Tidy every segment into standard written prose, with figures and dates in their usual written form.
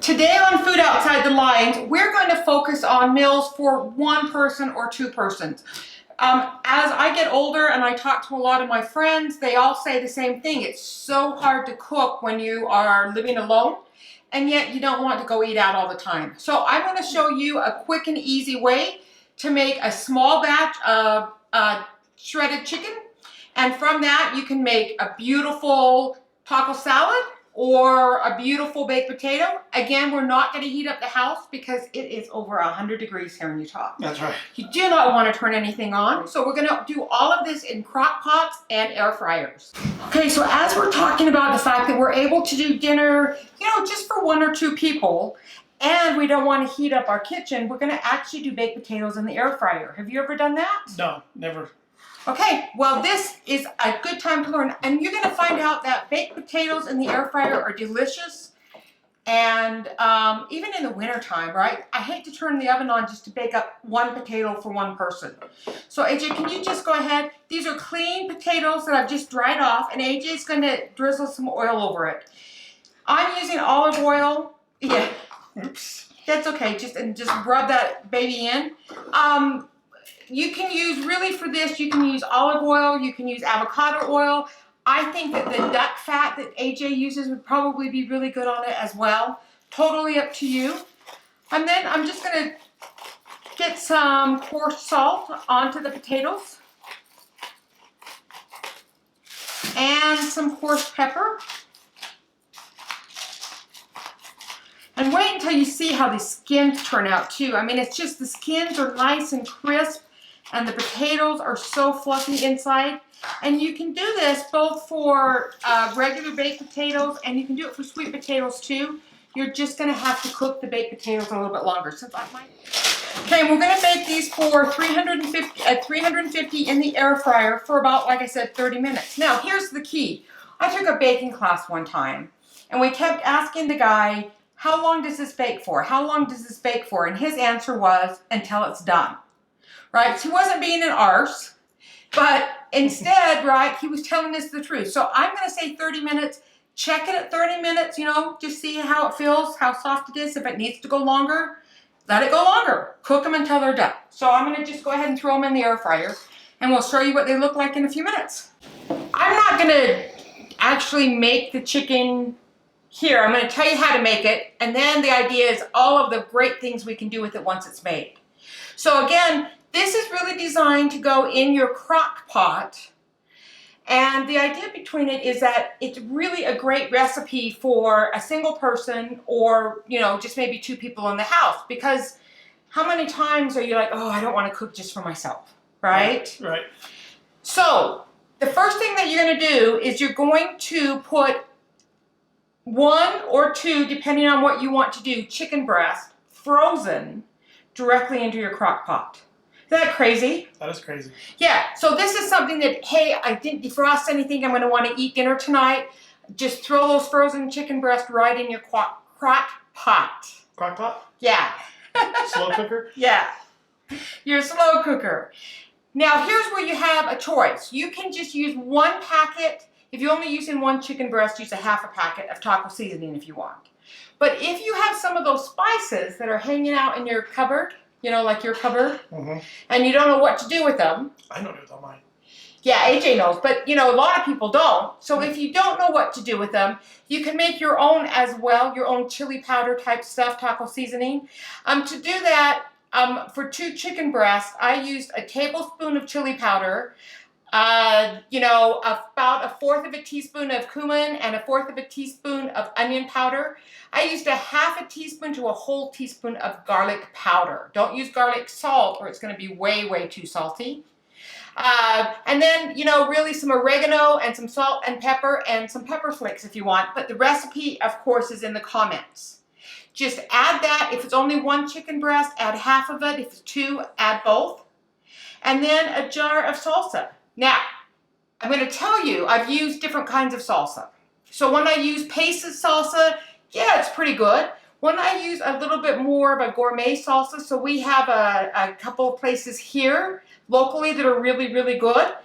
Today on Food Outside the Lines, we're going to focus on meals for one person or two persons. As I get older and I talk to a lot of my friends, they all say the same thing. It's so hard to cook when you are living alone, and yet you don't want to go eat out all the time. So I'm going to show you a quick and easy way to make a small batch of shredded chicken. And from that, you can make a beautiful taco salad or a beautiful baked potato. Again, we're not going to heat up the house because it is over 100 degrees here in Utah. That's right. You do not want to turn anything on. So we're going to do all of this in crock pots and air fryers. Okay, so as we're talking about the fact that we're able to do dinner, just for one or two people, and we don't want to heat up our kitchen, we're going to actually do baked potatoes in the air fryer. Have you ever done that? No, never. Okay, well this is a good time to learn, and you're going to find out that baked potatoes in the air fryer are delicious, and even in the winter time, right? I hate to turn the oven on just to bake up one potato for one person. So AJ, can you just go ahead? These are clean potatoes that I've just dried off, and AJ's going to drizzle some oil over it. I'm using olive oil. Yeah, Oops. that's okay. Just rub that baby in. You can use, really for this, you can use olive oil, you can use avocado oil. I think that the duck fat that AJ uses would probably be really good on it as well. Totally up to you. And then I'm just going to get some coarse salt onto the potatoes. And some coarse pepper. And wait until you see how the skins turn out too. I mean, it's just the skins are nice and crisp. And the potatoes are so fluffy inside. And you can do this both for regular baked potatoes, and you can do it for sweet potatoes too. You're just going to have to cook the baked potatoes a little bit longer. Okay, we're going to bake these for 350 in the air fryer for about, like I said, 30 minutes. Now, here's the key. I took a baking class one time, and we kept asking the guy, how long does this bake for? How long does this bake for? And his answer was, until it's done. Right? So he wasn't being an arse, but instead, right, he was telling us the truth. So I'm going to say 30 minutes. Check it at 30 minutes, just see how it feels, how soft it is. If it needs to go longer, let it go longer. Cook them until they're done. So I'm going to just go ahead and throw them in the air fryer, and we'll show you what they look like in a few minutes. I'm not going to actually make the chicken here. I'm going to tell you how to make it, and then the idea is all of the great things we can do with it once it's made. So again, this is really designed to go in your crock pot, and the idea between it is that it's really a great recipe for a single person or, just maybe two people in the house, because how many times are you like, oh, I don't want to cook just for myself, right? Right. So the first thing that you're going to do is you're going to put one or two, depending on what you want to do, chicken breast, frozen, directly into your crock pot. Is that crazy? That is crazy. Yeah, so this is something that, hey, I didn't defrost anything, I'm going to want to eat dinner tonight. Just throw those frozen chicken breast right in your crock pot. Crock pot? Yeah. Slow cooker? Yeah. Your slow cooker. Now, here's where you have a choice. You can just use one packet. If you're only using one chicken breast, use a half a packet of taco seasoning if you want. But if you have some of those spices that are hanging out in your cupboard, like your cupboard, and you don't know what to do with them. I know with all mine. Yeah, AJ knows, but a lot of people don't. So if you don't know what to do with them, you can make your own as well, your own chili powder type stuff, taco seasoning. To do that, for 2 chicken breasts, I used a tablespoon of chili powder, about 1/4 of a teaspoon of cumin and 1/4 of a teaspoon of onion powder. I used a half a teaspoon to a whole teaspoon of garlic powder. Don't use garlic salt or it's going to be way, way too salty. And then, really some oregano and some salt and pepper and some pepper flakes if you want. But the recipe, of course, is in the comments. Just add that. If it's only 1 chicken breast, add half of it. If it's 2, add both. And then a jar of salsa. Now, I'm going to tell you, I've used different kinds of salsa. So when I use Pace's salsa, yeah, it's pretty good. When I use a little bit more of a gourmet salsa, so we have a couple of places here locally that are really, really good.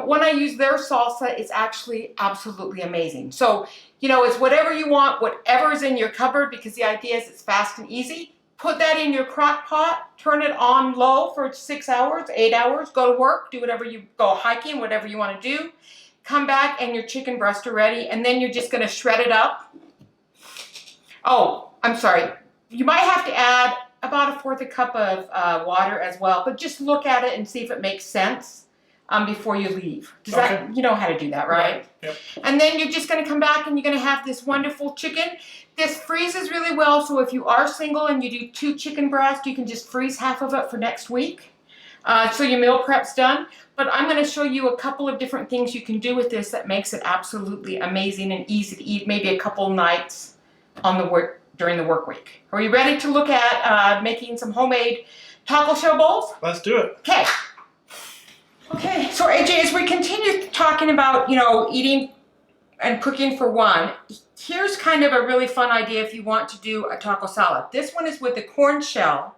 When I use their salsa, it's actually absolutely amazing. So, You know, it's whatever you want, whatever is in your cupboard, because the idea is it's fast and easy. Put that in your crock pot, turn it on low for 6 hours, 8 hours, go to work, do whatever you go hiking, whatever you want to do. Come back and your chicken breasts are ready, and then you're just going to shred it up. Oh, I'm sorry. You might have to add about 1/4 cup of water as well, but just look at it and see if it makes sense before you leave. Does that, you know how to do that, right? Yep. And then you're just going to come back and you're going to have this wonderful chicken. This freezes really well, so if you are single and you do 2 chicken breasts, you can just freeze half of it for next week. So your meal prep's done. But I'm going to show you a couple of different things you can do with this that makes it absolutely amazing and easy to eat, maybe a couple nights on the during the work week. Are you ready to look at making some homemade taco shell bowls? Let's do it. Okay. Okay, so AJ, as we continue talking about, you know, eating and cooking for one, here's kind of a really fun idea if you want to do a taco salad. This one is with the corn shell,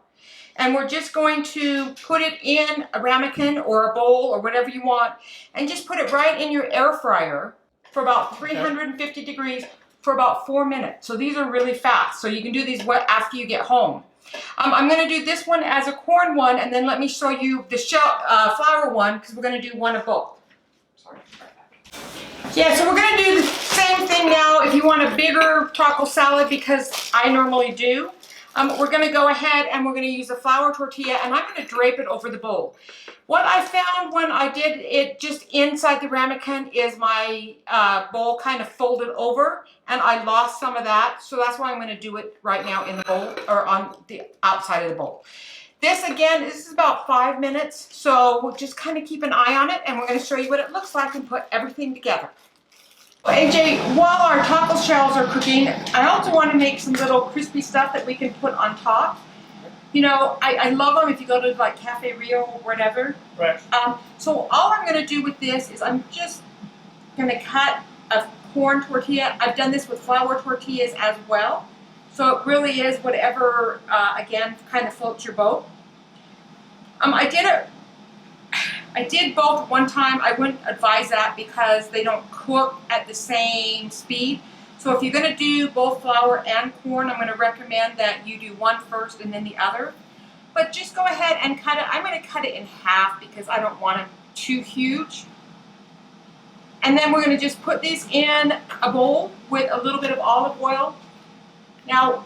and we're just going to put it in a ramekin or a bowl or whatever you want, and just put it right in your air fryer for about 350 degrees for about 4 minutes. So these are really fast, so you can do these after you get home. I'm going to do this one as a corn one, and then let me show you the flour one, because we're going to do one of both. Sorry. Yeah, so we're going to do the same thing now if you want a bigger taco salad, because I normally do. We're going to go ahead and we're going to use a flour tortilla, and I'm going to drape it over the bowl. What I found when I did it just inside the ramekin is my bowl kind of folded over, and I lost some of that. So that's why I'm going to do it right now in the bowl, or on the outside of the bowl. This again, this is about 5 minutes, so we'll just kind of keep an eye on it, and we're going to show you what it looks like and put everything together. AJ, while our taco shells are cooking, I also want to make some little crispy stuff that we can put on top. You know, I love them if you go to like Cafe Rio or whatever. Right. So all I'm going to do with this is I'm just going to cut a corn tortilla. I've done this with flour tortillas as well. So it really is whatever, again, kind of floats your boat. I did both one time. I wouldn't advise that because they don't cook at the same speed. So if you're going to do both flour and corn, I'm going to recommend that you do one first and then the other. But just go ahead and cut it. I'm going to cut it in half because I don't want it too huge. And then we're going to just put these in a bowl with a little bit of olive oil. Now,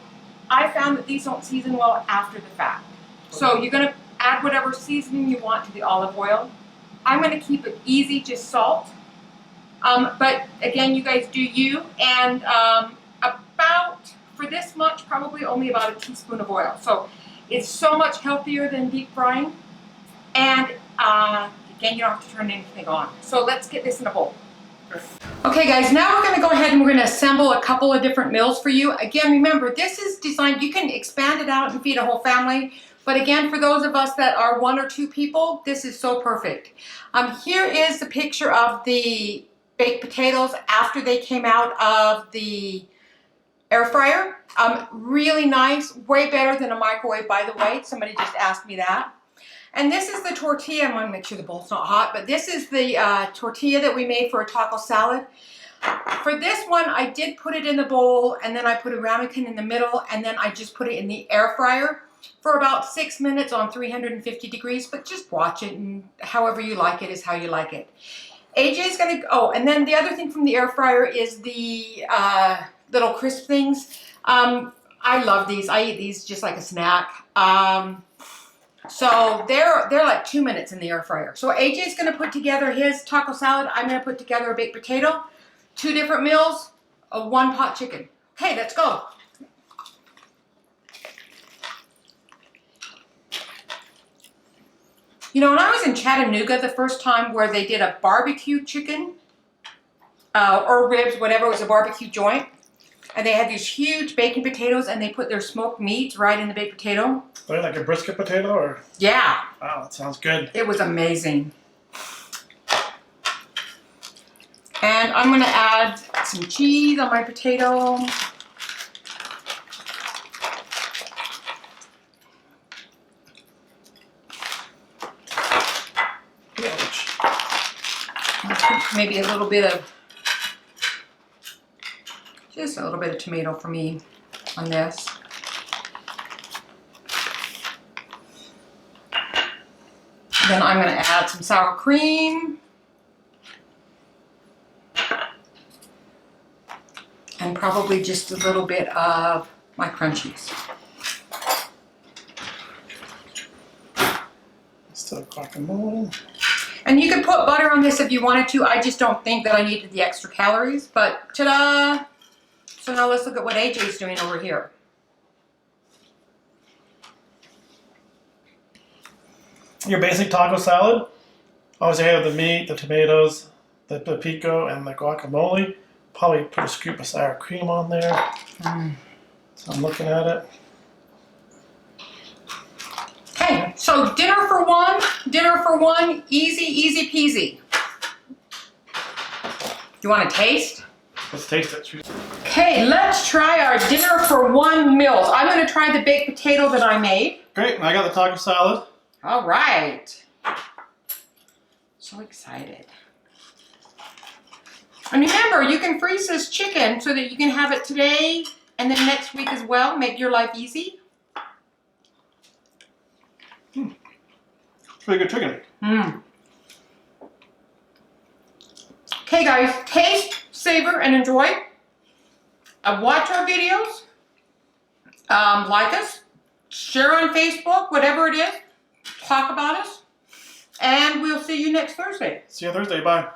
I found that these don't season well after the fact. So you're going to add whatever seasoning you want to the olive oil. I'm going to keep it easy, just salt. But again, you guys do you. And about, for this much, probably only about a teaspoon of oil. So it's so much healthier than deep frying. And again, you don't have to turn anything on. So let's get this in a bowl. Okay guys, now we're going to go ahead and we're going to assemble a couple of different meals for you. Again, remember, this is designed, you can expand it out and feed a whole family. But again, for those of us that are 1 or 2 people, this is so perfect. Here is the picture of the baked potatoes after they came out of the air fryer. Really nice, way better than a microwave, by the way. Somebody just asked me that. And this is the tortilla. I'm going to make sure the bowl's not hot, but this is the tortilla that we made for a taco salad. For this one, I did put it in the bowl, and then I put a ramekin in the middle, and then I just put it in the air fryer for about 6 minutes on 350 degrees, but just watch it, and however you like it is how you like it. AJ's gonna, oh, and then the other thing from the air fryer is the little crisp things. I love these. I eat these just like a snack. So they're like 2 minutes in the air fryer. So AJ's gonna put together his taco salad. I'm gonna put together a baked potato, 2 different meals, a 1 pot chicken. Okay, let's go. You know, when I was in Chattanooga the first time where they did a barbecue chicken or ribs, whatever, it was a barbecue joint, and they had these huge baked potatoes and they put their smoked meats right in the baked potato. Like a brisket potato, or? Yeah. Wow, that sounds good. It was amazing. And I'm going to add some cheese on my potato. Maybe a little bit of Just a little bit of tomato for me on this. Then I'm going to add some sour cream. And probably just a little bit of my crunchies. Still guacamole. And you could put butter on this if you wanted to. I just don't think that I needed the extra calories. But ta-da! So now let's look at what AJ's doing over here. Your basic taco salad. Obviously, I have the meat, the tomatoes, the pico, and the guacamole. Probably put a scoop of sour cream on there. So I'm looking at it. Okay, so dinner for one, easy peasy. You want to taste? Let's taste it. Okay, let's try our dinner for one meals. I'm going to try the baked potato that I made. Great, I got the taco salad. All right. So excited. And remember, you can freeze this chicken so that you can have it today and then next week as well. Make your life easy. It's really good chicken. Okay, guys, taste, savor, and enjoy. Watch our videos. Like us. Share on Facebook, whatever it is. Talk about us. And we'll see you next Thursday. See you Thursday. Bye.